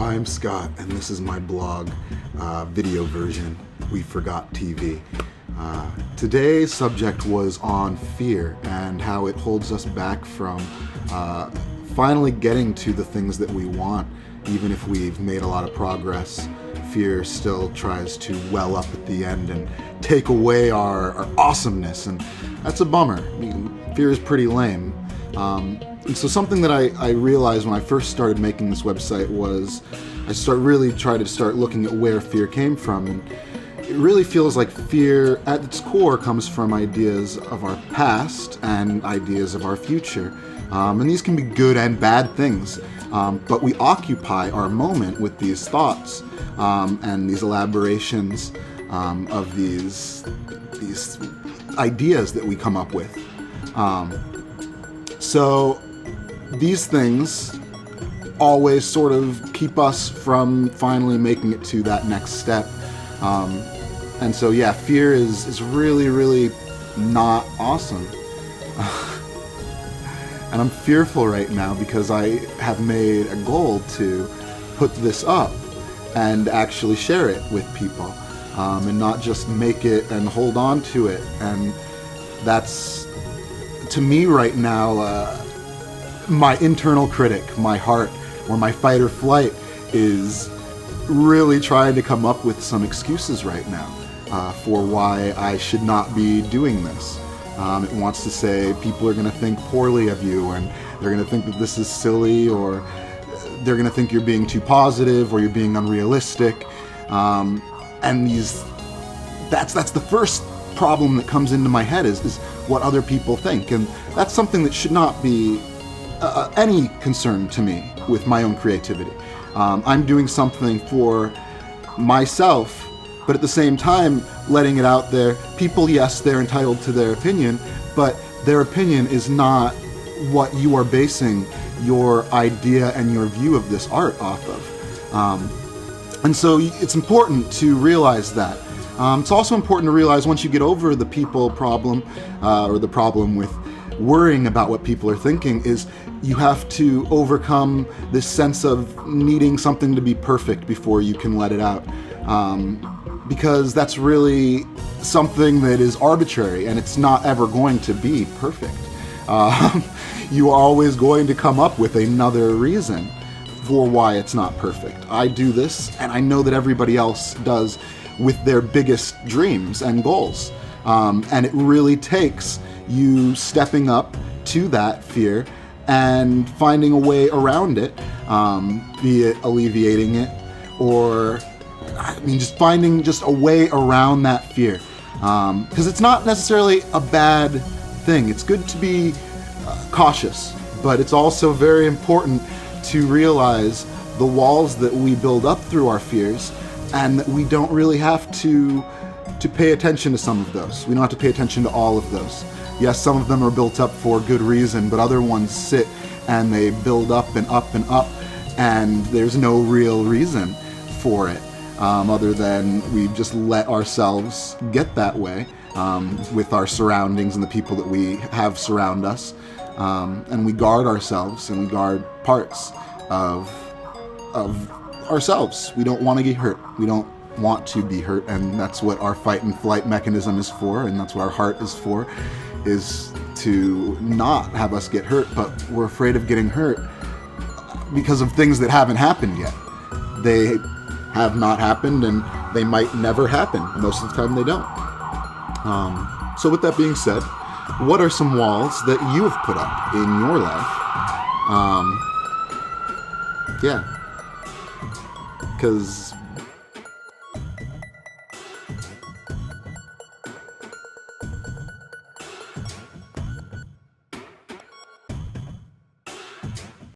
Hi, I'm Scott, and this is my blog video version, We Forgot TV. Today's subject was on fear and how it holds us back from finally getting to the things that we want. Even if we've made a lot of progress, fear still tries to well up at the end and take away our awesomeness, and that's a bummer. I mean, fear is pretty lame. And so something that I realized when I first started making this website was I really tried to start looking at where fear came from, and it really feels like fear at its core comes from ideas of our past and ideas of our future. And these can be good and bad things, but we occupy our moment with these thoughts and these elaborations of these ideas that we come up with. So these things always sort of keep us from finally making it to that next step. And so yeah, fear is really, really not awesome. And I'm fearful right now because I have made a goal to put this up and actually share it with people, and not just make it and hold on to it. And that's, to me right now, my internal critic, my heart, or my fight or flight is really trying to come up with some excuses right now for why I should not be doing this. It wants to say people are going to think poorly of you, and they're going to think that this is silly, or they're going to think you're being too positive, or you're being unrealistic. And that's the first problem that comes into my head is what other people think, and that's something that should not be any concern to me with my own creativity. I'm doing something for myself, but at the same time letting it out there. People, yes, they're entitled to their opinion, but their opinion is not what you are basing your idea and your view of this art off of. And so it's important to realize that. It's also important to realize once you get over the people problem, or the problem with worrying about what people are thinking, is you have to overcome this sense of needing something to be perfect before you can let it out. Because that's really something that is arbitrary, and it's not ever going to be perfect. You are always going to come up with another reason for why it's not perfect. I do this, and I know that everybody else does with their biggest dreams and goals. And it really takes you stepping up to that fear and finding a way around it, be it alleviating it, or just finding just a way around that fear. Because it's not necessarily a bad thing. It's good to be cautious, but it's also very important to realize the walls that we build up through our fears, and that we don't really have to pay attention to some of those. We don't have to pay attention to all of those. Yes, some of them are built up for good reason, but other ones sit and they build up and up and up, and there's no real reason for it, other than we've just let ourselves get that way with our surroundings and the people that we have surround us. And we guard ourselves, and we guard parts of ourselves. We don't want to get hurt. We don't want to be hurt, and that's what our fight and flight mechanism is for, and that's what our heart is for, is to not have us get hurt. But we're afraid of getting hurt because of things that haven't happened yet. They have not happened, and they might never happen. Most of the time they don't. So with that being said, what are some walls that you have put up in your life? Yeah. Because